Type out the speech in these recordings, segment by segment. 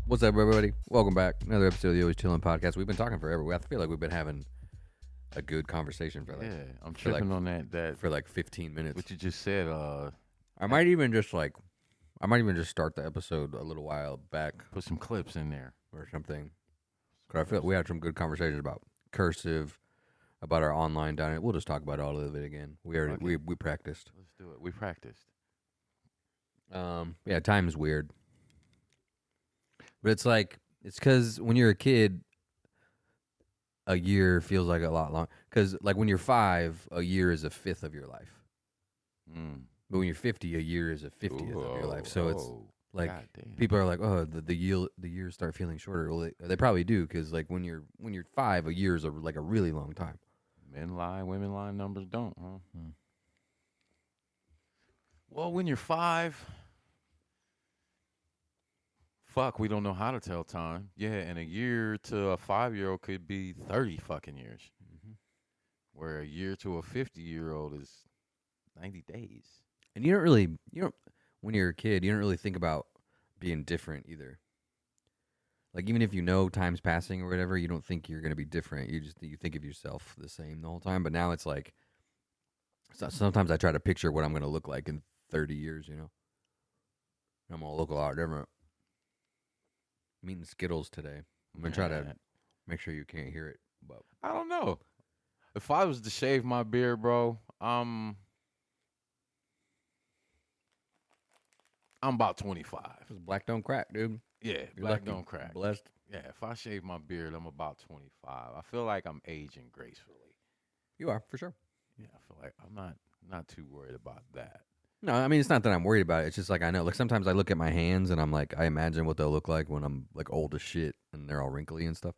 What's up, everybody? Welcome back. Another episode of the Always Chillin' podcast. We've been talking forever. I feel like we've been having a good conversation for Yeah, I'm for like tripping on that for like 15 minutes. what you just said. I might even just start the episode a little while back Put some clips in there. or something. 'Cause I feel like we had some good conversations about cursive, about our online dining. We'll just talk about all of it again. We already Okay. we practiced. Let's do it. We practiced. Yeah, time is weird, but it's because when you're a kid, a year feels like a lot long. Because like when you're 5, a year is a fifth of your life. Mm. But when you're 50, a year is a 50th of your life. So it's like goddamn. people are like, oh, the years start feeling shorter. Well, they probably do because like when you're 5, a year is like a really long time. Men lie, women lie, numbers don't, huh? Well, when you're 5, fuck, we don't know how to tell time. Yeah, and a year to a 5-year-old could be 30 fucking years. Mm-hmm. Where a year to a 50-year-old is 90 days. And when you're a kid, you don't really think about being different either. Like even if you know time's passing or whatever, you don't think you're gonna be different. You think of yourself the same the whole time. But now it's like sometimes I try to picture what I'm gonna look like in 30 years. I'm gonna look a lot different. I'm eating Skittles today. I'm gonna try to make sure you can't hear it. But I don't know. If I was to shave my beard, bro, I'm about 25. black don't crack, dude. Yeah, You're black lucky. don't crack. Blessed. Yeah, if I shave my beard, I'm about 25. I feel like I'm aging gracefully. You are for sure. Yeah, I feel like I'm not too worried about that. No, I mean it's not that I'm worried about it. It's just like I know. Like sometimes I look at my hands and I'm like, I imagine what they'll look like when I'm like old as shit and they're all wrinkly and stuff.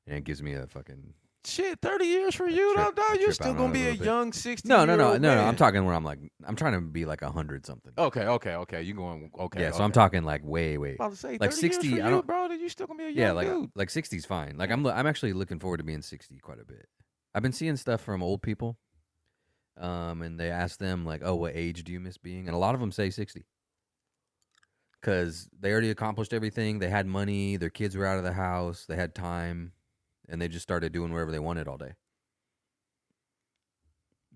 And it gives me a fucking Shit, 30 years for you, trip- though, a dog. You're trip still out gonna on it a be a little bit. young 60. no. Man. I'm talking where I'm trying to be like 100 something. Okay. You going okay? Yeah, so okay. I'm talking like way. About to say like 30 60. years for I you, don't. bro. Then you still gonna be a young Yeah, like dude. 60's fine. Like I'm actually looking forward to being 60 quite a bit. I've been seeing stuff from old people, and they ask them like, "Oh, what age do you miss being?" And a lot of them say 60 because they already accomplished everything. They had money. Their kids were out of the house. They had time, and they just started doing whatever they wanted all day.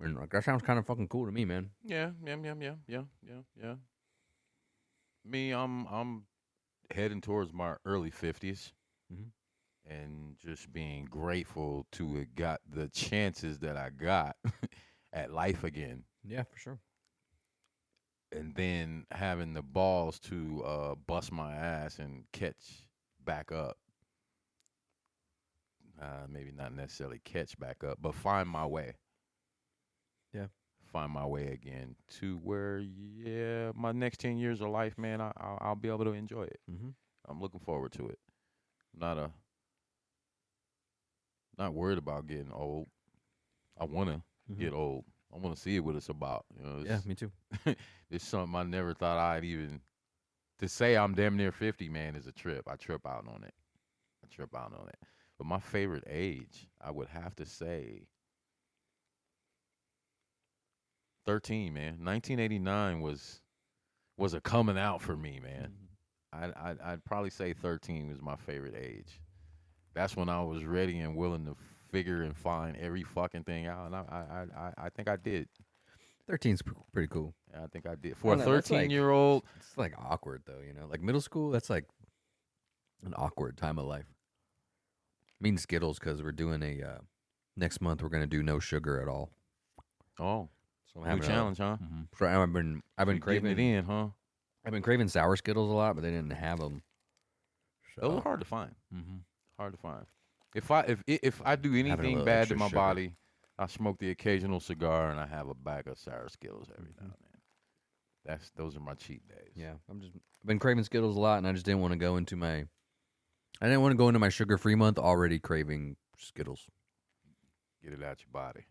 And like that sounds kind of fucking cool to me, man. Yeah. Me, I'm heading towards my early 50s. Mhm. And just being grateful to have got the chances that I got at life again. Yeah, for sure. And then having the balls to bust my ass and catch back up. Maybe not necessarily catch back up, but find my way. Yeah. Find my way again to where, yeah, my next 10 years of life, man, I'll be able to enjoy it. Mm-hmm. I'm looking forward to it. Not worried about getting old. I want to get old. I want to see what it's about. Yeah, me too. It's something I never thought I'd even. To say I'm damn near 50, man, is a trip. I trip out on it. But my favorite age, I would have to say 13, man. 1989 was a coming out for me, man. I'd probably say 13 was my favorite age. That's when I was ready and willing to figure and find every fucking thing out, and I think I did. 13's pretty cool. Yeah, I think I did. For I a don't know, that's like- 13-year-old, It's like awkward though, Like middle school, that's like an awkward time of life. I'm eating Skittles because we're doing next month. We're gonna do no sugar at all. oh, So new challenge, huh? So I've been You craving getting it in, huh? I've been craving sour Skittles a lot, but they didn't have them. Those are hard to find. Mm-hmm. Hard to find. If I do Having a anything little bad extra to my sugar. body, I smoke the occasional cigar and I have a bag of sour Skittles every now and then. Those are my cheat days. Yeah, I've been craving Skittles a lot, and I just didn't want to go into my sugar-free month already craving Skittles. Get it out your body.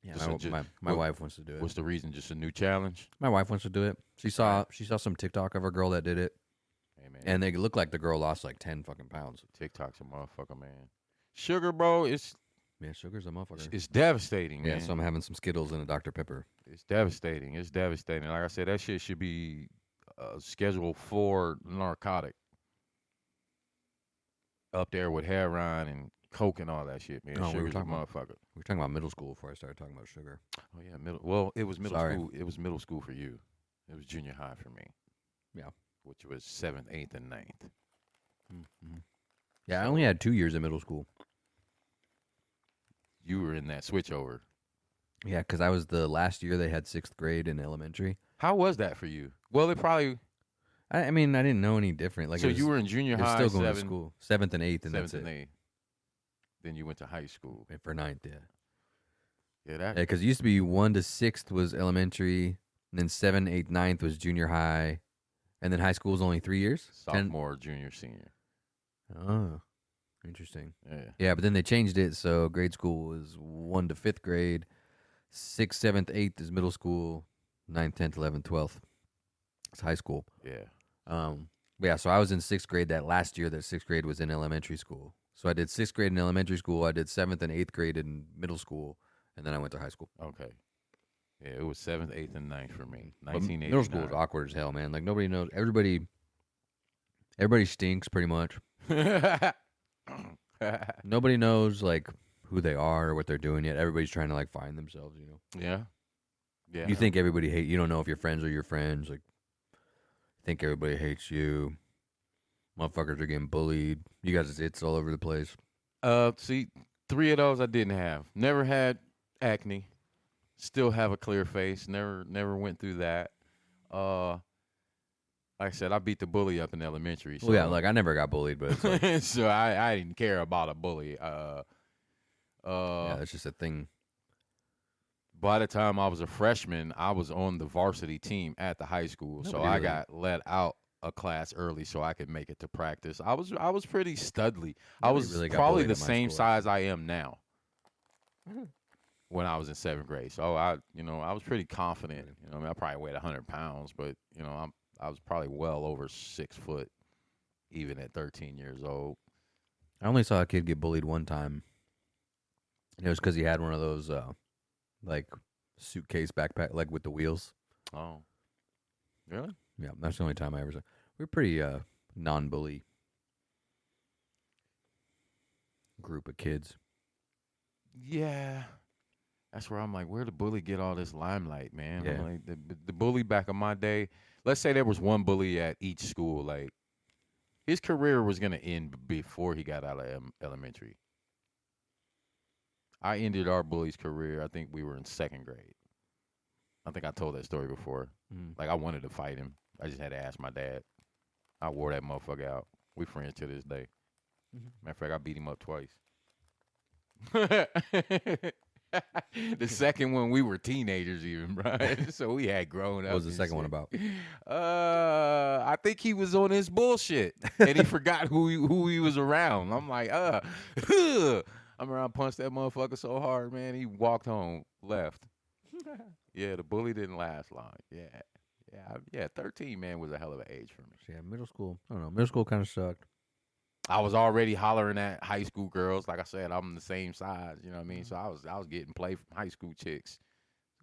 Yeah, Just my wife wants to do it. What's the reason? Just a new challenge? My wife wants to do it. She saw some TikTok of a girl that did it, Hey, man. and they look like the girl lost like 10 fucking pounds. TikTok's a motherfucker, man. Sugar, bro, it's Sugar's a motherfucker. devastating, Yeah, man. so I'm having some Skittles and a Dr. Pepper. It's devastating. Like I said, that shit should be Schedule 4 narcotic. up there with heroin and coke and all that shit, man. Oh, Sugar's a motherfucker. we were talking about middle school before I started talking about sugar. Oh yeah, middle. Well, it was middle Sorry. school. It was middle school for you. It was junior high for me. Yeah. Which was 7th, 8th, and 9th. Mm-hmm. Yeah, I So only had 2 years in middle school. you were in that switchover. Yeah, because I was the last year they had 6th grade in elementary. How was that for you? Well, it probably. I mean, I didn't know any different. Like, So it was, you were in junior it was high, still going to 7th, school, 7th and 8th, and 7th, that's and it. 8th. Then you went to high school. And for 9th, yeah. Yeah, that. Yeah, because it used to be 1 to 6th was elementary, and then 7, 8, 9th was junior high, and then high school was only 3 years. Sophomore, junior, senior. Oh, interesting. Yeah. Yeah, but then they changed it, so grade school was 1 to 5th grade, 6th, 7th, 8th is middle school, 9th, 10th, 11th, 12th. It's high school. Yeah. Yeah, so I was in 6th grade that last year that 6th grade was in elementary school. So I did 6th grade in elementary school, I did 7th and 8th grade in middle school, and then I went to high school. Okay. Yeah, it was 7th, 8th, and 9th for me. But 1989. middle school is awkward as hell, man. Like nobody knows. Everybody stinks pretty much. Nobody knows like who they are or what they're doing yet. Everybody's trying to like find themselves, you know. Yeah. Yeah. You think everybody hate you don't know if your friends are your friends. Like think everybody hates you. Motherfuckers are getting bullied. You guys it's all over the place. See, 3 of those I didn't have. Never had acne. Still have a clear face. Never went through that. Like I said, I beat the bully up in elementary. So, Well, yeah, like I never got bullied, but it's like, so I didn't care about a bully. yeah, it's just a thing. By the time I was a freshman, I was on the varsity team at the high school. So Nobody I really- got let out a class early so I could make it to practice. I was pretty studly. I Nobody was really got probably bullied the at my same school, size I am now Mhm. when I was in 7th grade. So I was pretty confident. I mean, I probably weighed 100 pounds, but I was probably well over 6 foot, even at 13 years old. I only saw a kid get bullied one time. And it was because he had one of those like suitcase backpack, like with the wheels. Oh, really? Yeah, that's the only time I ever saw. We're pretty non-bully group of kids. Yeah. That's where I'm like, where the bully get all this limelight, man? Yeah. I'm like, the bully back in my day, let's say there was one bully at each school. Like, his career was going to end before he got out of elementary. I ended our bully's career, I think we were in 2nd grade. I think I told that story before. Like, I wanted to fight him. I just had to ask my dad. I wore that motherfucker out. We friends to this day. Matter of fact, I beat him up twice. The second one, we were teenagers even, right? So we had grown up. What was the and second one shit. about? I think he was on his bullshit, and he forgot who he was around. I'm like, I remember I punched that motherfucker so hard, man. He walked home, left. Yeah, the bully didn't last long. Yeah. 13, man, was a hell of an age for me. Yeah, middle school. I don't know. Middle school kind of sucked. I was already hollering at high school girls. Like I said, I'm the same size. You know what I mean? So I was getting play from high school chicks.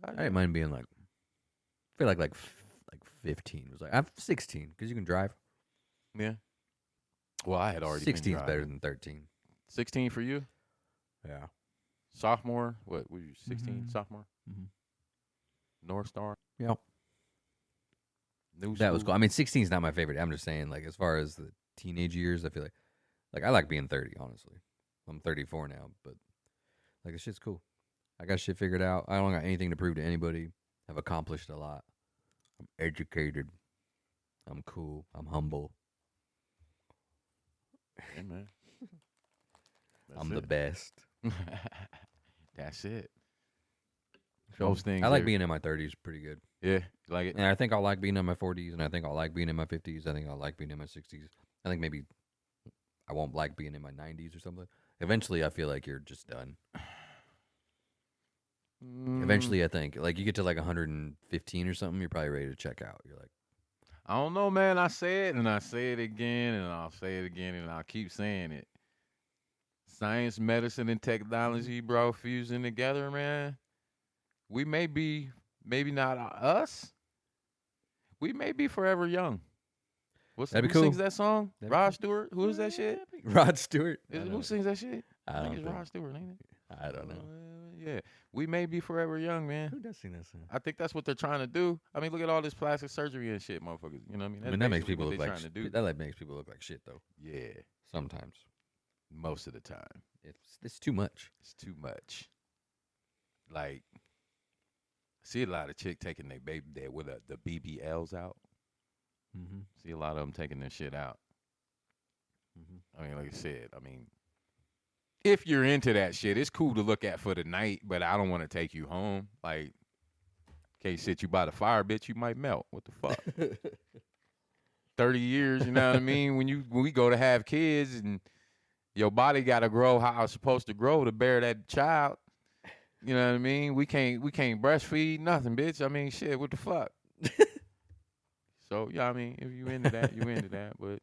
I didn't mind being like, I feel like 15 was like I'm 16 because you can drive. Yeah. Well, I had already 16 been is better driving. than 13. 16 for you? Yeah. Sophomore? What were you, 16? Mhm. Sophomore? Mhm. North Star? Yeah. New That was school? cool. I mean, 16 is not my favorite. I'm just saying, like, as far as the teenage years, I feel like I like being 30, honestly. I'm 34 now, but like, this shit's cool. I got shit figured out. I don't got anything to prove to anybody. I've accomplished a lot. I'm educated. I'm cool. I'm humble. Yeah, man. That's I'm the it. best. That's it. So Those things I like are- being in my 30s pretty good. Yeah, you like it? And I think I'll like being in my 40s, and I think I'll like being in my 50s. I think I'll like being in my 60s. I think maybe I won't like being in my 90s or something. Eventually, I feel like you're just done. Eventually, I think like you get to like 115 or something, you're probably ready to check out. You're like, I don't know, man. I say it and I say it again and I'll say it again and I'll keep saying it. Science, medicine, and technology, bro, fusing together, man. We may be, maybe not us. We may be forever young. That'd be Who cool. sings that song? That'd be Rod cool. Stewart. Who is that shit? Rod Stewart. Who sings that shit? I I think don't it's think- Rod Stewart, ain't it? I don't know. Yeah, we may be forever young, man. Who does sing that song? I think that's what they're trying to do. I mean, look at all this plastic surgery and shit, motherfuckers. You know what I mean? That's that makes basically people what look they're like trying to do. that. Like makes people look like shit though. Yeah, Sometimes most of the time, it's too much. it's too much. Like, see a lot of chick taking their baby there with the BBLs out. Mm-hmm. See a lot of them taking their shit out. Mm-hmm. I mean, like I said, if you're into that shit, it's cool to look at for the night, but I don't want to take you home. Like, can't sit you by the fire, bitch, you might melt. What the fuck? 30 years, you know what I mean? When we go to have kids and your body got to grow how it's supposed to grow to bear that child. You know what I mean? We can't breastfeed nothing, bitch. I mean, shit, what the fuck? So, yeah, I mean, if you into that, you into that, but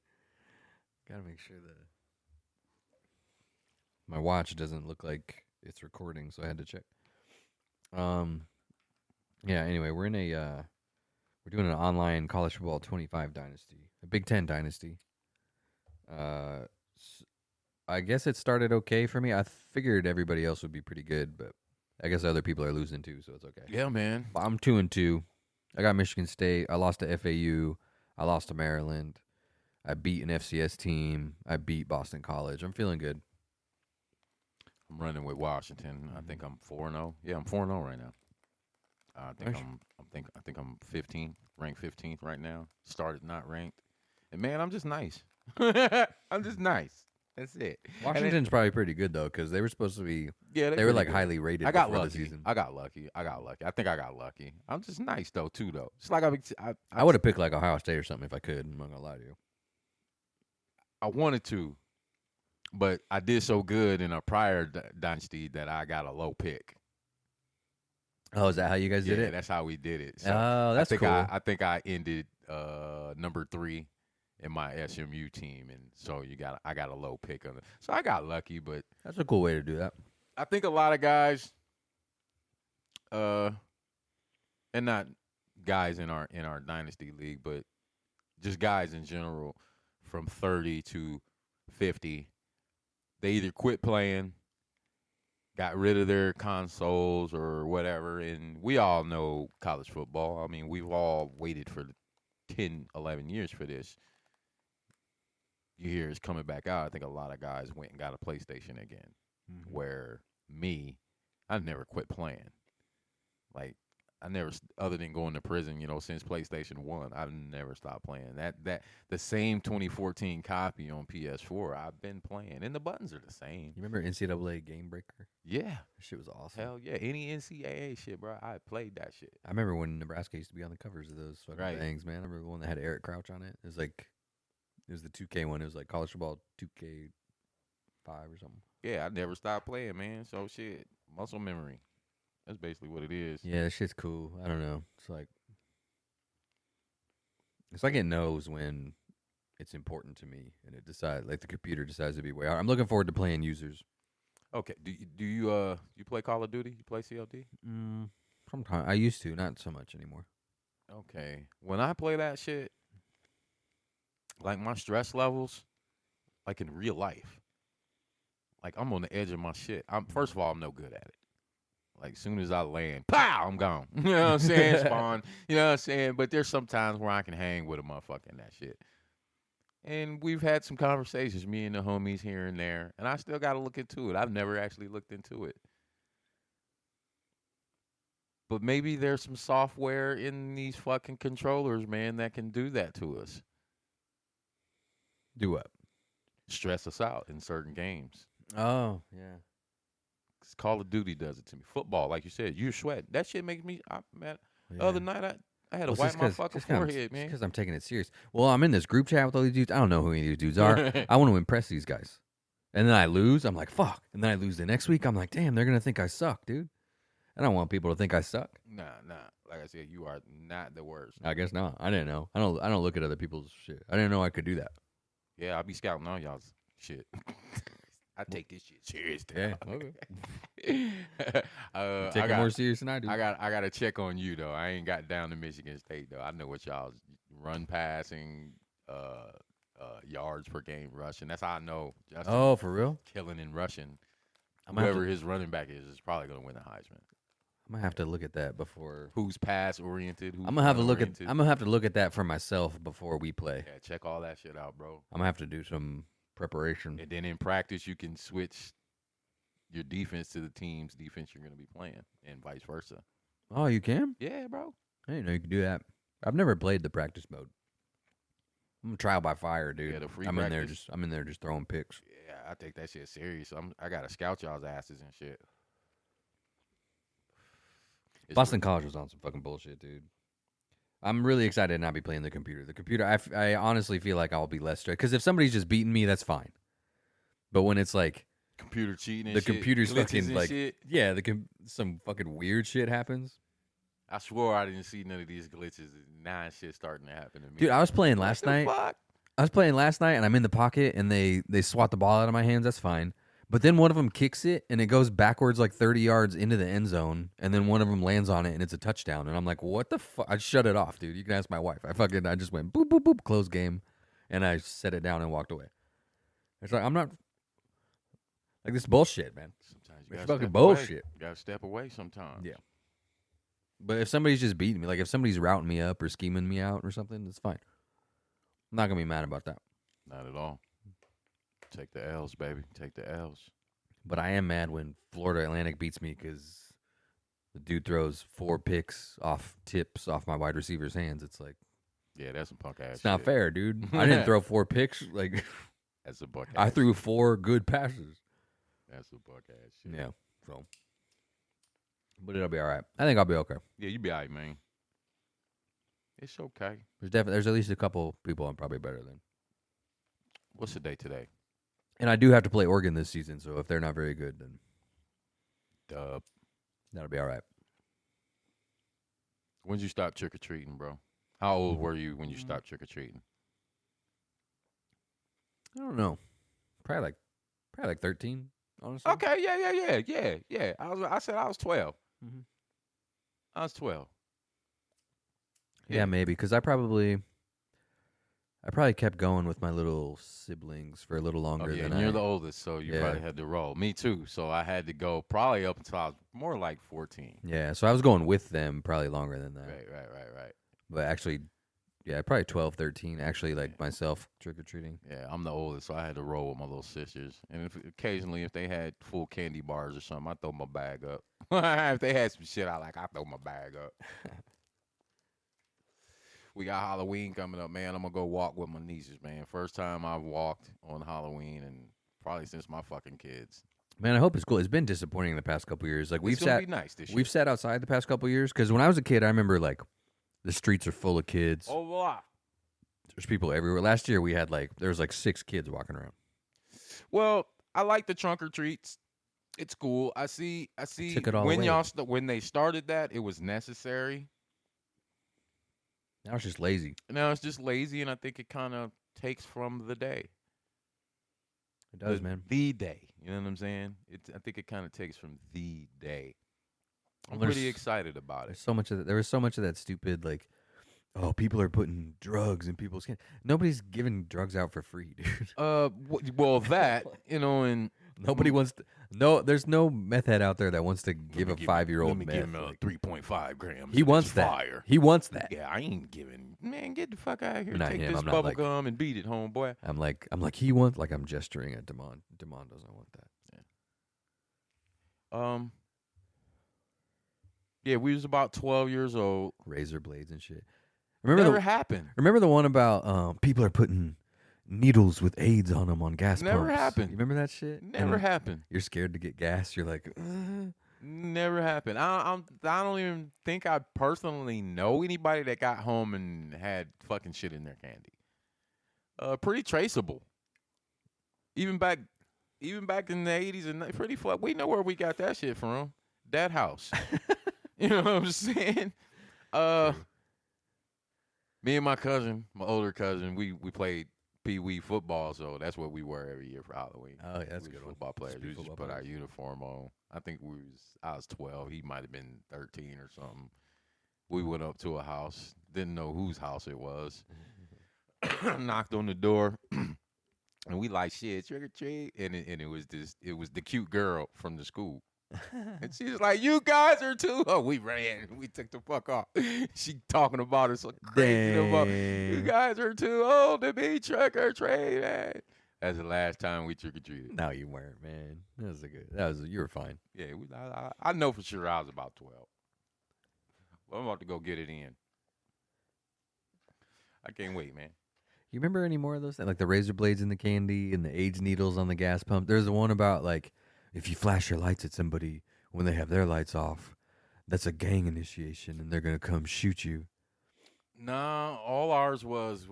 Gotta make sure that my watch doesn't look like it's recording, so I had to check. Yeah. Anyway, we're doing an online college football 25 dynasty, a Big Ten dynasty. I guess it started okay for me. I figured everybody else would be pretty good, but I guess other people are losing too, so it's okay. yeah, man. But I'm 2-2. I got Michigan State. I lost to FAU. I lost to Maryland. I beat an FCS team. I beat Boston College. I'm feeling good. I'm running with Washington. I think I'm 4-0. Yeah, I'm 4-0 right now. I think I'm 15th, ranked 15th right now. Started not ranked. And man, I'm just nice. I'm just nice. That's it. Washington's probably pretty good though, because they were supposed to be. Yeah, They were like highly rated. I got before lucky. the season. I got lucky. I think I got lucky. I'm just nice though, too. Though it's like I would have picked like Ohio State or something if I could. I'm not gonna lie to you. I wanted to, but I did so good in a prior dynasty that I got a low pick. Oh, is that how you guys did Yeah, it? that's how we did it. So Oh, that's cool. I think I ended number 3 in my SMU team, and so I got a low pick on it. So I got lucky, but That's a cool way to do that. I think a lot of guys, and not guys in our dynasty league, but just guys in general, from 30 to 50, they either quit playing, got rid of their consoles or whatever, and we all know college football. I mean, we've all waited for 10, 11 years for this. You hear it's coming back out. I think a lot of guys went and got a PlayStation again. Where me, I never quit playing. Like, I never, other than going to prison, since PlayStation 1, I've never stopped playing. That the same 2014 copy on PS4, I've been playing, and the buttons are the same. You remember NCAA Game Breaker? Yeah, That shit was awesome. hell yeah, any NCAA shit, bro. I played that shit. I remember when Nebraska used to be on the covers of those fucking Right. things, man. I remember the one that had Eric Crouch on it. It was the 2K one. It was like college football 2K5 or something. Yeah, I never stopped playing, man. So shit, muscle memory. That's basically what it is. Yeah, that shit's cool. I don't know. It's like it knows when it's important to me, and it decides, like the computer decides to be way out. I'm looking forward to playing users. Okay, do you play Call of Duty? You play COD? Sometimes I used to, not so much anymore. Okay, when I play that shit, like my stress levels, like in real life, like I'm on the edge of my shit. First of all, I'm no good at it. Like, soon as I land, pow, I'm gone. You know what I'm saying? Spawn. You know what I'm saying? But there's some times where I can hang with a motherfucker in that shit. And we've had some conversations, me and the homies here and there, and I still got to look into it. I've never actually looked into it. But maybe there's some software in these fucking controllers, man, that can do that to us. Do what? Stress us out in certain games. Oh, yeah. Call of Duty does it to me. Football, like you said, you're sweating. That shit makes me, man. Yeah. The other night, I had to wipe my fucking forehead, man. Because I'm taking it serious. Well, I'm in this group chat with all these dudes. I don't know who any of these dudes are. I want to impress these guys. And then I lose. I'm like, fuck. And then I lose the next week. I'm like, damn, they're going to think I suck, dude. I don't want people to think I suck. Nah. Like I said, you are not the worst. I guess not. I didn't know. I don't look at other people's shit. I didn't know I could do that. Yeah, I be scouting all y'all's shit. I take this shit serious. Yeah. Okay. I Take it more serious than I do. I got to check on you though. I ain't got down to Michigan State though. I know what y'all's run passing, yards per game rushing. That's how I know Justin Oh, for real? killing and rushing. I'm gonna have Whoever to, his running back is probably going to win the Heisman. I'm gonna have to look at that before. Who's pass oriented? Who's I'm gonna have to run look at. oriented? I'm gonna have to look at that for myself before we play. Yeah, check all that shit out, bro. I'm gonna have to do some preparation. And then in practice, you can switch your defense to the team's defense you're going to be playing, and vice versa. Oh, you can? Yeah, bro. I didn't know you could do that. I've never played the practice mode. I'm trial by fire, dude. Yeah, the free I'm practice. in there just throwing picks. Yeah, I take that shit serious. I gotta scout y'all's asses and shit. It's Boston College was on some fucking bullshit, dude. I'm really excited to not be playing the computer. The computer, I honestly feel like I'll be less stressed. Because if somebody's just beating me, that's fine. But when it's like computer cheating and the shit, computer's glitches fucking and like, shit. yeah, some fucking weird shit happens. I swore I didn't see none of these glitches. And now shit starting to happen to me. Dude, I was playing What last the night. fuck? I was playing last night, and I'm in the pocket, and they swat the ball out of my hands. That's fine. But then one of them kicks it, and it goes backwards like 30 yards into the end zone, and then one of them lands on it, and it's a touchdown. And I'm like, what the fuck? I shut it off, dude. You can ask my wife. I just went boop, boop, boop, close game, and I set it down and walked away. It's like, I'm not, like, this bullshit, man. Sometimes you It's gotta fucking step bullshit. Away. You gotta step away sometimes. Yeah. But if somebody's just beating me, like if somebody's routing me up or scheming me out or something, it's fine. I'm not going to be mad about that. Not at all. Take the L's, baby. Take the L's. But I am mad when Florida Atlantic beats me because the dude throws 4 picks off tips off my wide receiver's hands. It's like, Yeah, that's some punk ass. it's not fair, dude. I didn't throw 4 picks. Like, That's a buck. I threw 4 good passes. That's a buck ass shit. Yeah. So, but it'll be all right. I think I'll be okay. Yeah, you be all right, man. It's okay. There's at least a couple people I'm probably better than. What's the day today? And I do have to play Oregon this season, so if they're not very good, then Dub. that'll be all right. When'd you stop trick or treating, bro? How old were you when you stopped trick or treating? I don't know. Probably like 13, honestly. Okay, yeah. I said I was 12. Mhm. I was 12. Yeah, maybe because I probably kept going with my little siblings for a little longer Oh, yeah, than and you're the oldest, so you Yeah. probably had to roll. Me too. So I had to go probably up until I was more like 14. Yeah, so I was going with them probably longer than that. Right. But actually, yeah, probably 12, 13, actually, like myself trick-or-treating. Yeah, I'm the oldest, so I had to roll with my little sisters. And occasionally, if they had full candy bars or something, I throw my bag up. If they had some shit I like, I throw my bag up. We got Halloween coming up, man. I'm going to go walk with my nieces, man. First time I've walked on Halloween and probably since my fucking kids. Man, I hope it's cool. It's been disappointing the past couple years. Like It's going to be nice this year. we've sat outside the past couple years because when I was a kid, I remember like the streets are full of kids. Oh, wow. There's people everywhere. Last year we had there was like 6 kids walking around. Well, I like the trunk or treats. It's cool. I see. took it all when away. when they started that, it was necessary. Now it's just lazy. Now it's just lazy, and I think it kind of takes from the day. It does, man. The day. You know what I'm saying? I think it kind of takes from the day. I'm Well, pretty excited about There's it. so much of that. There was so much of that stupid oh, people are putting drugs in people's skin. Nobody's giving drugs out for free, dude. Well, that and Nobody wants to. No, there's no meth head out there that wants to give a 5-year-old Let me meth. give him a 3.5 grams. He of wants this that. Fire. He wants that. Yeah, I ain't giving. Man, get the fuck out of here. Not Take him, this I'm not bubble like- gum and beat it, homeboy. I'm like he wants. Like I'm gesturing at Demond. Demond doesn't want that. Yeah, we was about 12 years old. Razor blades and shit. Never happened. Remember the one about people are putting needles with AIDS on them on gas Never pumps? happened. You remember that shit? Never And happened. You're scared to get gas. You're like, Never happened. I don't even think I personally know anybody that got home and had fucking shit in their candy. Pretty traceable. Even back in the 80s and pretty fuck. We know where we got that shit from. That house. You know what I'm saying? Me and my cousin, my older cousin, we played pee-wee football, so that's what we were every year for Halloween. oh yeah, that's a We good was one. football players. Street We just football put our players. uniform on. I think I was 12. He might have been 13 or something. We went up to a house. Didn't know whose house it was. knocked on the door, and we like shit, trick or treat, and it was the cute girl from the school. And she's like, "You guys are too." Oh, we ran. We took the fuck off. She talking about us like crazy. About, you Dang. guys are too old to be trick or treat, man. That's the last time we trick or treated. No, you weren't, man. That was a good. That was you were fine. Yeah, I know for sure I was about 12. Well, I'm about to go get it in. I can't wait, man. You remember any more of those? Like the razor blades in the candy and the AIDS needles on the gas pump. There's the one about like if you flash your lights at somebody when they have their lights off, that's a gang initiation and they're gonna come shoot you. No, all ours was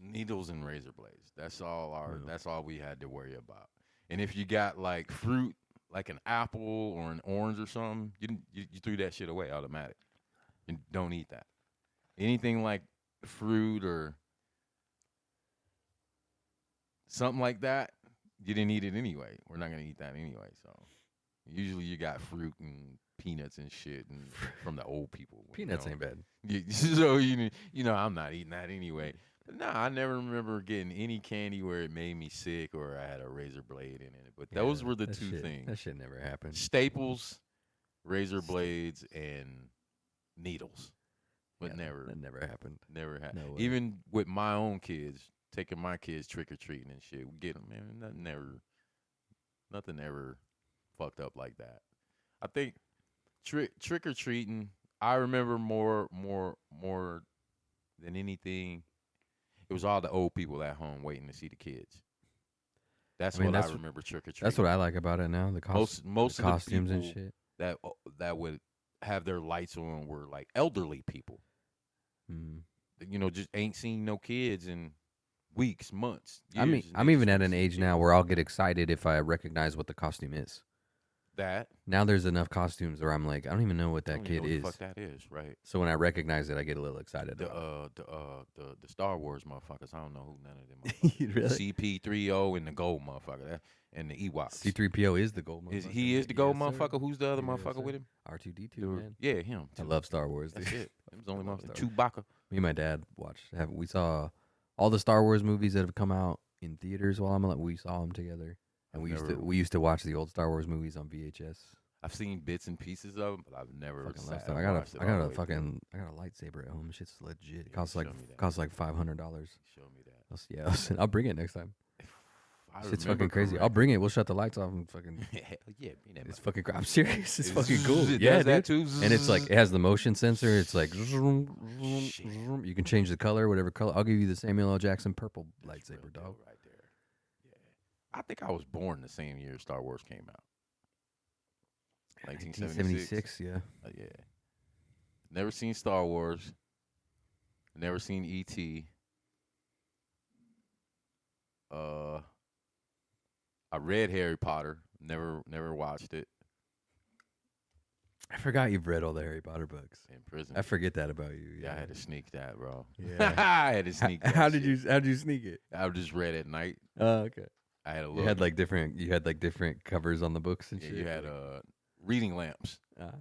needles and razor blades. That's all Oh. That's all we had to worry about. And if you got like fruit, like an apple or an orange or something, you threw that shit away automatic. And don't eat that. Anything like fruit or something like that, you didn't eat it anyway. We're not gonna eat that anyway. So usually you got fruit and peanuts and shit, and from the old people. Peanuts ain't bad. So you know I'm not eating that anyway. But nah, I never remember getting any candy where it made me sick or I had a razor blade in it. But those were the two things. That shit never happened. Staples, razor blades, and needles. But Yeah, never. That never happened. Never had. No way. Even with my own kids, taking my kids trick or treating and shit, we get them, man. Nothing ever fucked up like that. I think trick or treating. I remember more than anything. It was all the old people at home waiting to see the kids. That's what I remember trick or treating. That's what I like about it now. The most the of costumes the and people shit. that would have their lights on were like elderly people. Mm. You know, just ain't seen no kids in weeks, months. I'm years, I'm even at an since age kids. now where I'll get excited if I recognize what the costume is. That Now there's enough costumes where I'm like, I don't even know what I that don't kid even know is. what the fuck that is, right? So when I recognize it, I get a little excited. The about the Star Wars motherfuckers. I don't know who none of them. it. Really? CP3O and the gold motherfucker, and the Ewoks. C-3PO is the gold motherfucker. He is the gold Yes, sir. motherfucker. Who's the other Yes, motherfucker sir. with him? R2D2, The- man. Yeah, him. I too. love Star Wars. That's Dude. it. That was the only I love motherfucker. Star Chewbacca. Me and my dad watched. We saw all the Star Wars movies that have come out in theaters while I'm like, we saw them together, and we used to watch the old Star Wars movies on VHS. I've seen bits and pieces of them, but I've never Fucking love sat stuff. and I got watched it a all the way through. I got a lightsaber at home. Shit's legit. It Yeah, costs show like me that. $500. Show me that. I'll bring it next time. I Shit's remember fucking crazy. I'll correct- bring it. We'll shut the lights off and fucking. Hell yeah, bring that It's motherfucker. fucking. I'm serious. It's It fucking cool. it Yeah, does that dude. too. And it's like it has the motion sensor. It's like zoom, zoom, Shit. zoom. You can change the color, whatever color. I'll give you the Samuel L. Jackson purple That's real lightsaber, dope dog. right there. Yeah, I think I was born the same year Star Wars came out. 1976. Yeah. Yeah. Never seen Star Wars. Never seen E.T. I read Harry Potter. Never watched it I forgot you've read all the Harry Potter books. in prison. I forget that about you. Yeah, I had to sneak that, bro. Yeah. I had to sneak that. How did shit. you? How'd you sneak it? I just read at night. Oh, okay. I had a You little. had like different covers on the books and yeah, shit. you had reading lamps, Yeah.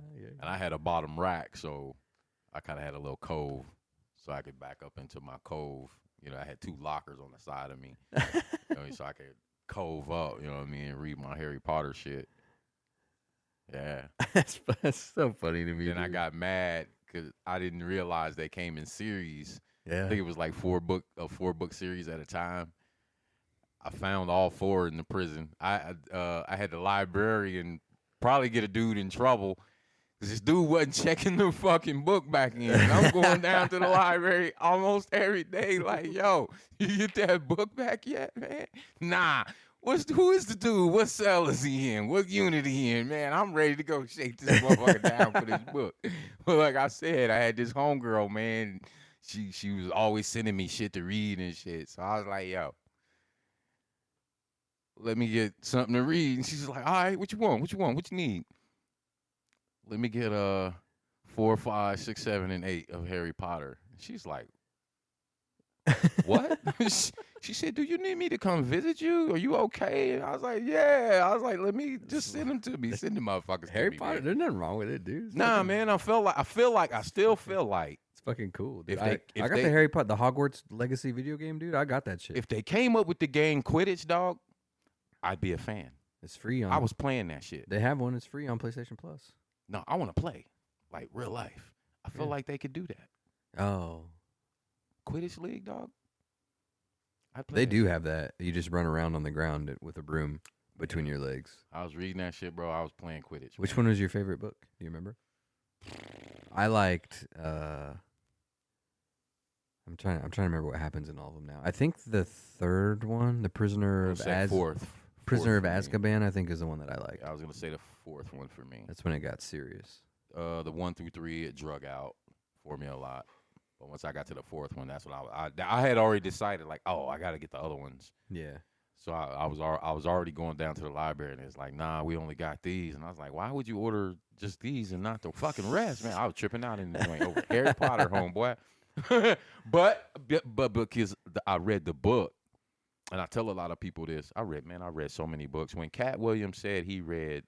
and I had a bottom rack, so I kind of had a little cove, so I could back up into my cove. You know, I had two lockers on the side of me, you know, so I could cove up. You know what I mean, and read my Harry Potter shit. Yeah. that's so funny to me. Then I dude. got mad because I didn't realize they came in series. I Yeah. think it was like four book series at a time. I found all four in the prison. I had the librarian probably get a dude in trouble because this dude wasn't checking the fucking book back in. And I'm going down to the library almost every day, like, yo, you get that book back yet, man? Nah. Who is the dude? What cell is he in? What unit he in? Man, I'm ready to go shake this motherfucker down for this book. But like I said, I had this homegirl, man. She was always sending me shit to read and shit. So I was like, yo, let me get something to read. And she's like, all right, what you want? What you want? What you need? Let me get 4, 5, 6, 7, and 8 of Harry Potter. She's like, what? She said, do you need me to come visit you? Are you okay? And I was like, yeah. I was like, let me just send them to me. Send the motherfuckers Harry to me, Potter. man. There's nothing wrong with it, dude. It's Nah, fucking- man. I still feel like It's fucking cool, dude. If they I got the Harry Potter, the Hogwarts Legacy video game, dude. I got that shit. if they came up with the game Quidditch, dog, I'd be a fan. It's free on. I was playing that shit. They have one. It's free on PlayStation Plus. No, I want to play like real life. I feel like they could do that. Oh, Quidditch League, dog. they do have that. You just run around on the ground with a broom between your legs. I was reading that shit, bro. I was playing Quidditch. Which one was your favorite book? Do you remember? I liked. I'm trying to remember what happens in all of them now. I think the third one, the Prisoner of Prisoner of Azkaban, I think is the one that I like. I was gonna say the fourth one for me. That's when it got serious. The 1 through 3, it drug out for me a lot. But once I got to the fourth one, that's when I had already decided, like, oh, I got to get the other ones. Yeah. So I was already going down to the library, and it's like, nah, we only got these. And I was like, why would you order just these and not the fucking rest, man? I was tripping out in the joint over Harry Potter, homeboy. but because I read the book, and I tell a lot of people this, I read so many books. When Cat Williams said he read,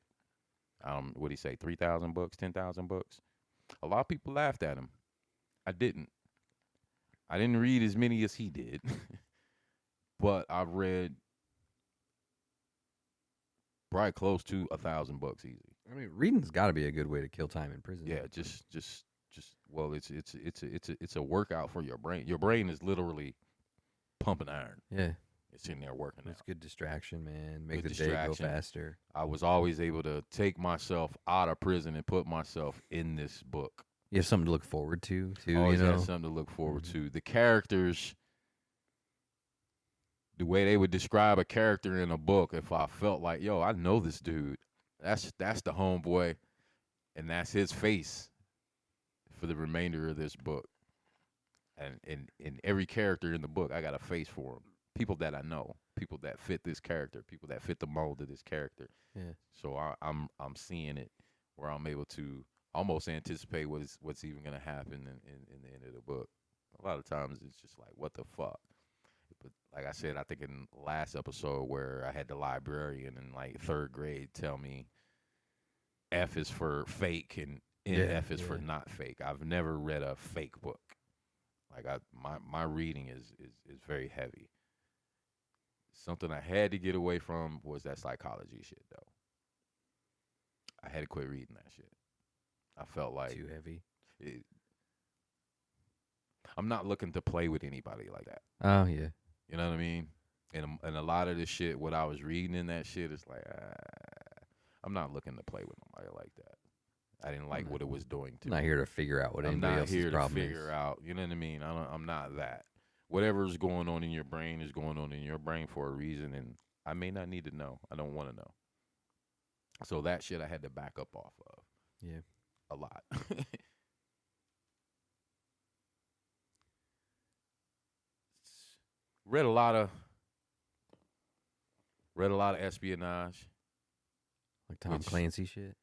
what'd he say, 3,000 books, 10,000 books? A lot of people laughed at him. I didn't read as many as he did, but I've read probably close to 1,000 books easy. I mean, reading's got to be a good way to kill time in prison. Yeah, just well, it's a workout for your brain. Your brain is literally pumping iron. Yeah, it's in there working. It's good distraction, man. Make the day go faster. I was always able to take myself out of prison and put myself in this book. You have something to look forward to, too. Always had something to look forward to. The characters, the way they would describe a character in a book, if I felt like, yo, I know this dude. That's the homeboy, and that's his face for the remainder of this book. And in every character in the book, I got a face for them. People that I know, people that fit this character, people that fit the mold of this character. Yeah. So I'm seeing it where I'm able to almost anticipate what's even gonna happen in the end of the book. A lot of times it's just like, what the fuck? But like I said, I think in the last episode where I had the librarian in like third grade tell me F is for fake and NF is for not fake. I've never read a fake book. Like my reading is very heavy. Something I had to get away from was that psychology shit though. I had to quit reading that shit. I felt like too heavy. I'm not looking to play with anybody like that. Oh yeah. You know what I mean? And a lot of this shit, what I was reading in that shit is like, I'm not looking to play with nobody like that. I didn't like what it was doing to me. I'm not here to figure out what anybody else's problem is. I'm not here to figure out. You know what I mean? I'm not that. Whatever's going on in your brain is going on in your brain for a reason, and I may not need to know. I don't want to know. So that shit I had to back up off of. Yeah. A lot. Read a lot of espionage. Like Tom Clancy shit.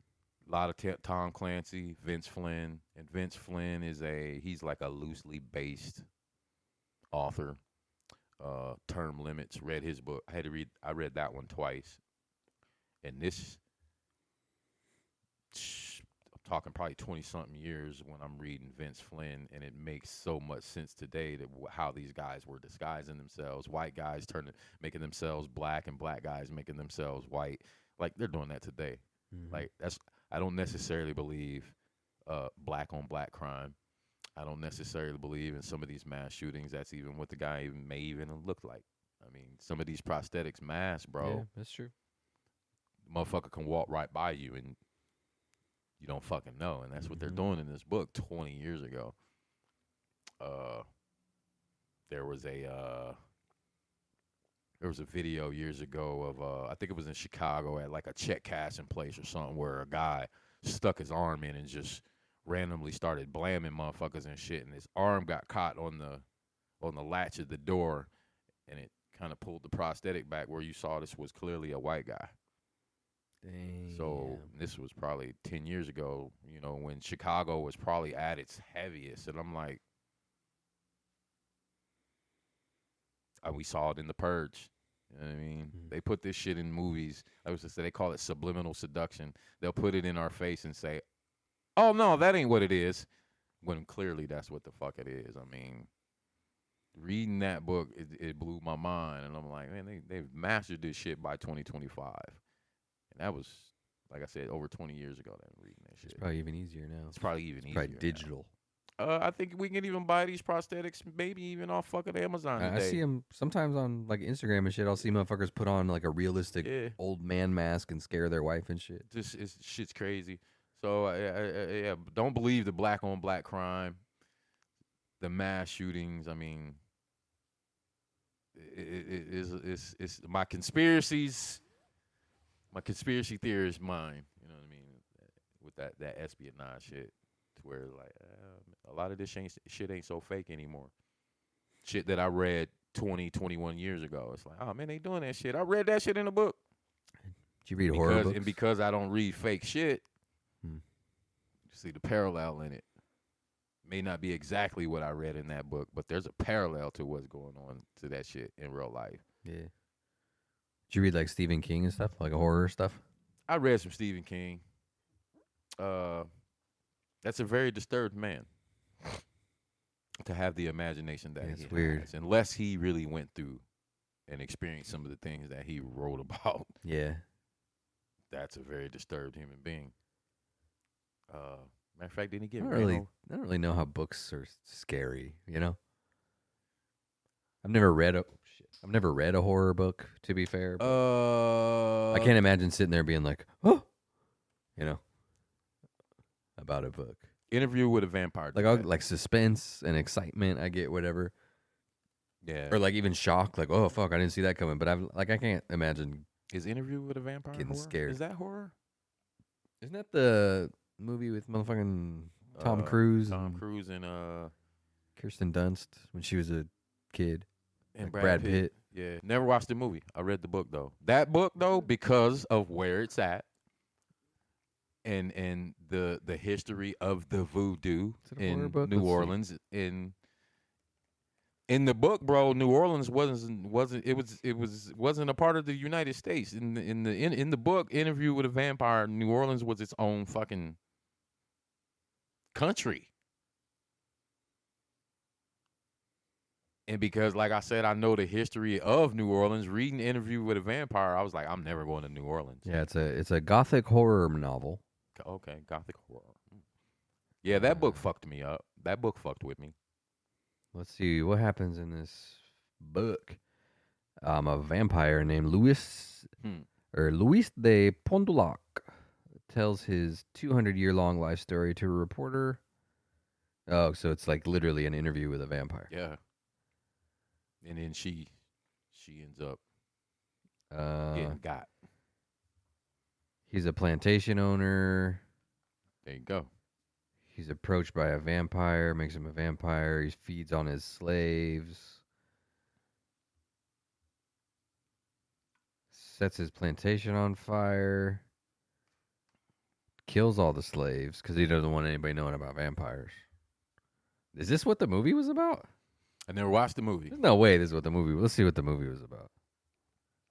A lot of Tom Clancy, Vince Flynn, and Vince Flynn he's like a loosely based author. Term Limits. Read his book. I read that one twice. And this, I'm talking probably 20-something years when I'm reading Vince Flynn, and it makes so much sense today that how these guys were disguising themselves. White guys making themselves black, and black guys making themselves white. Like, they're doing that today. Mm-hmm. Like, I don't necessarily believe black on black crime. I don't necessarily believe in some of these mass shootings. That's even what the guy may even look like. I mean, some of these prosthetics masks, bro. Yeah, that's true. The motherfucker can walk right by you and you don't fucking know. And that's what they're doing in this book 20 years ago. There was a video years ago of I think it was in Chicago at like a check cashing place or something where a guy stuck his arm in and just randomly started blamming motherfuckers and shit, and his arm got caught on the latch of the door, and it kind of pulled the prosthetic back where you saw this was clearly a white guy. Damn. So this was probably 10 years ago, you know, when Chicago was probably at its heaviest, and I'm like, we saw it in The Purge. You know what I mean? Mm-hmm. They put this shit in movies. I was to say they call it subliminal seduction. They'll put it in our face and say, "Oh no, that ain't what it is." when clearly that's what the fuck it is. I mean, reading that book, it blew my mind, and I'm like, man, they've mastered this shit by 2025, and that was, like I said, over 20 years ago. That I'm reading that shit. It's probably even easier now. It's probably even It's easier. probably digital. I think we can even buy these prosthetics, maybe even off fucking Amazon I today. see them sometimes on like Instagram and shit. I'll see motherfuckers put on like a realistic old man mask and scare their wife and shit. This shit's crazy. So yeah, don't believe the black on black crime, the mass shootings. I mean, it's my conspiracies. My conspiracy theorist mind, you know what I mean, with that espionage shit, to where like a lot of this shit ain't so fake anymore. Shit that I read 20, 21 years ago. It's like, oh man, they doing that shit. I read that shit in a book. Did you read horror books? And because I don't read fake shit, you see the parallel in it. May not be exactly what I read in that book, but there's a parallel to what's going on to that shit in real life. Yeah. Did you read like Stephen King and stuff, like horror stuff? I read some Stephen King. That's a very disturbed man to have the imagination that he weird. has, unless he really went through and experienced some of the things that he wrote about. Yeah. That's a very disturbed human being. Matter of fact, didn't he get I don't really know how books are scary, you know? I've never read a horror book, to be fair. I can't imagine sitting there being like, oh, you know, about a book. Interview with a Vampire. Like suspense and excitement, I get whatever. Yeah. Or like even shock, like, oh fuck, I didn't see that coming. But I can't imagine. Is Interview with a Vampire getting horror? scared? Is that horror? Isn't that the movie with motherfucking Tom Cruise? Tom Cruise and Kirsten Dunst when she was a kid. And like Brad Pitt. Yeah. Never watched the movie. I read the book though. That book though, because of where it's at. And the history of the voodoo in New Orleans. In the book, bro, New Orleans wasn't a part of the United States. In the book, Interview with a Vampire, New Orleans was its own fucking country. And because, like I said, I know the history of New Orleans, reading Interview with a Vampire, I was like, I'm never going to New Orleans. Yeah, it's a gothic horror novel. Okay, gothic horror. Yeah, that book fucked me up. That book fucked with me. Let's see what happens in this book. A vampire named Louis de Pondulac tells his 200-year-long life story to a reporter. Oh, so it's like literally an interview with a vampire. Yeah. And then she ends up getting got. He's a plantation owner. There you go. He's approached by a vampire, makes him a vampire. He feeds on his slaves. Sets his plantation on fire. Kills all the slaves because he doesn't want anybody knowing about vampires. Is this what the movie was about? I never watched the movie. There's no way this is what the movie was. Let's see what the movie was about.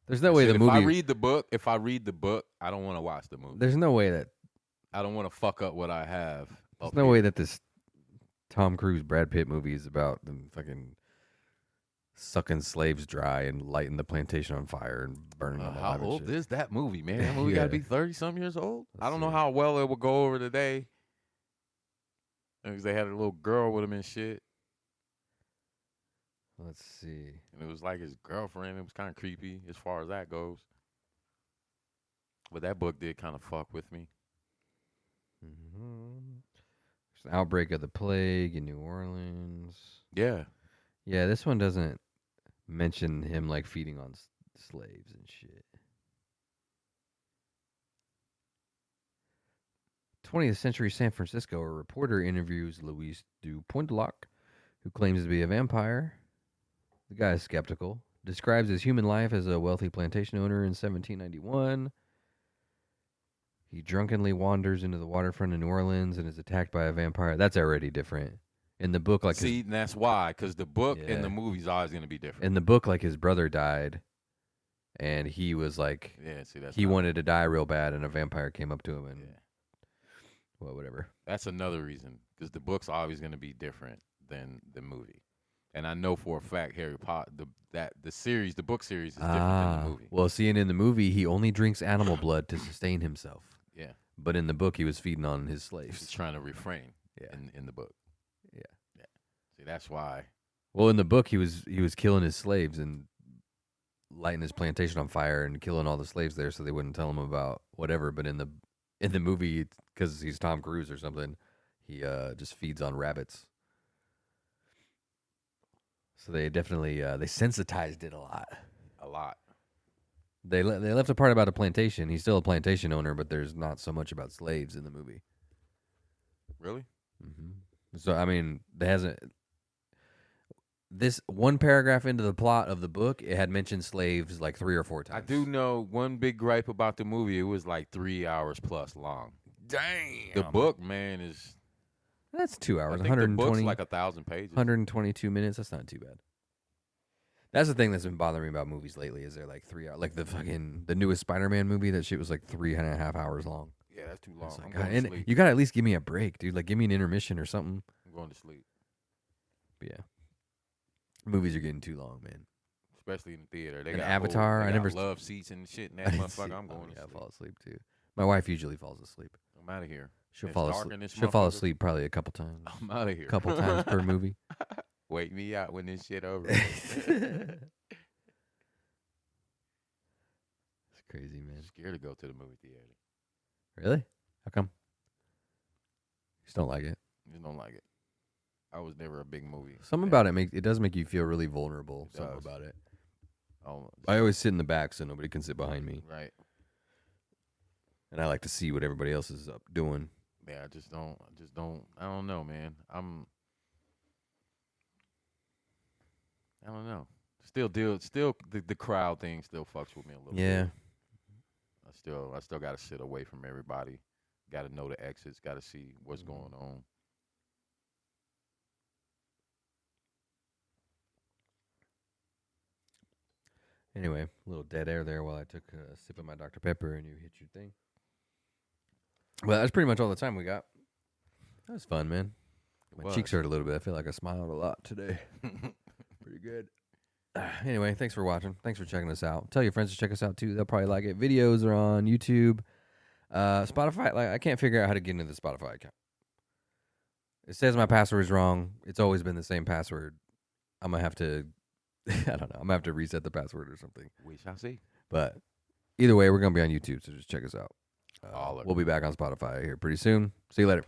There's no way the movie... If I read the book, I don't want to watch the movie. There's no way that... I don't want to fuck up what I have. There's no way that this Tom Cruise, Brad Pitt movie is about them fucking sucking slaves dry and lighting the plantation on fire and burning them alive. How old is that movie, man? That movie got to be 30-some years old? I don't know how well it would go over today. Because they had a little girl with him and shit. Let's see. And it was like his girlfriend. It was kind of creepy as far as that goes. But that book did kind of fuck with me. Mm-hmm. There's an outbreak of the plague in New Orleans. Yeah. Yeah, this one doesn't mention him like feeding on slaves and shit. 20th century San Francisco, a reporter interviews Louis du Pointelac, who claims to be a vampire. The guy is skeptical. Describes his human life as a wealthy plantation owner in 1791. He drunkenly wanders into the waterfront of New Orleans and is attacked by a vampire. That's already different. In the book, like and that's why, because the book and the movie's always going to be different. In the book, like his brother died, and he was like, he wanted to die real bad, and a vampire came up to him and, well, whatever. That's another reason because the book's always going to be different than the movie. And I know for a fact Harry Potter, the book series is different than the movie. Well, seeing in the movie, he only drinks animal blood to sustain himself. Yeah. But in the book, he was feeding on his He's slaves. trying to refrain Yeah. in the book. Yeah. Yeah. See, that's why. Well, in the book, he was killing his slaves and lighting his plantation on fire and killing all the slaves there, so they wouldn't tell him about whatever. But in the movie, because he's Tom Cruise or something, he just feeds on rabbits. So they definitely they sensitized it a lot. A lot. They left a part about a plantation. He's still a plantation owner, but there's not so much about slaves in the movie. Really? Mm-hmm. So I mean, there hasn't. This one paragraph into the plot of the book, it had mentioned slaves like 3 or 4 times. I do know one big gripe about the movie. It was like 3 hours plus long. Damn. The book, man, is. That's 2 hours. I think 120. the book's like 1,000 pages. 122 minutes. That's not too bad. That's the thing that's been bothering me about movies lately. Is they're like 3 hours. Like the newest Spider-Man movie. That shit was like 3.5 hours long. Yeah, that's too long. Like, I'm going to and sleep. you gotta at least give me a break, dude. Like give me an intermission or something. I'm going to sleep. But yeah, movies are getting too long, man. Especially in the theater. They And got Avatar, They I got never love seats and shit in that motherfucker. I'm going to yeah, I sleep. fall asleep too. My wife usually falls asleep. I'm out of here. She'll It's fall dark asleep. in this She'll fall motherfucker. asleep probably a couple times. I'm out of here. A couple times per movie. Wake me out when this shit over. It's crazy, man. Scared to go to the movie theater. Really? How come? You just don't like it. Just don't like it. I was never a big movie. Something about it does make you feel really vulnerable. It Something does. about it. Oh, I always sit in the back so nobody can sit behind me, right. and I like to see what everybody else is up doing. Yeah, I just don't. I don't know, man. I don't know. Still the crowd thing still fucks with me a little Yeah. bit. I still got to sit away from everybody. Got to know the exits. Got to see what's going on. Anyway, a little dead air there while I took a sip of my Dr. Pepper and you hit your thing. Well, that's pretty much all the time we got. That was fun, man. My cheeks hurt a little bit. I feel like I smiled a lot today. Pretty good. Anyway, thanks for watching. Thanks for checking us out. Tell your friends to check us out too. They'll probably like it. Videos are on YouTube. Spotify, like I can't figure out how to get into the Spotify account. It says my password is wrong. It's always been the same password. I'm gonna have to I don't know. I'm gonna have to reset the password or something. We shall see. But either way, we're gonna be on YouTube, so just check us out. Holler. We'll be back on Spotify here pretty soon. See you later.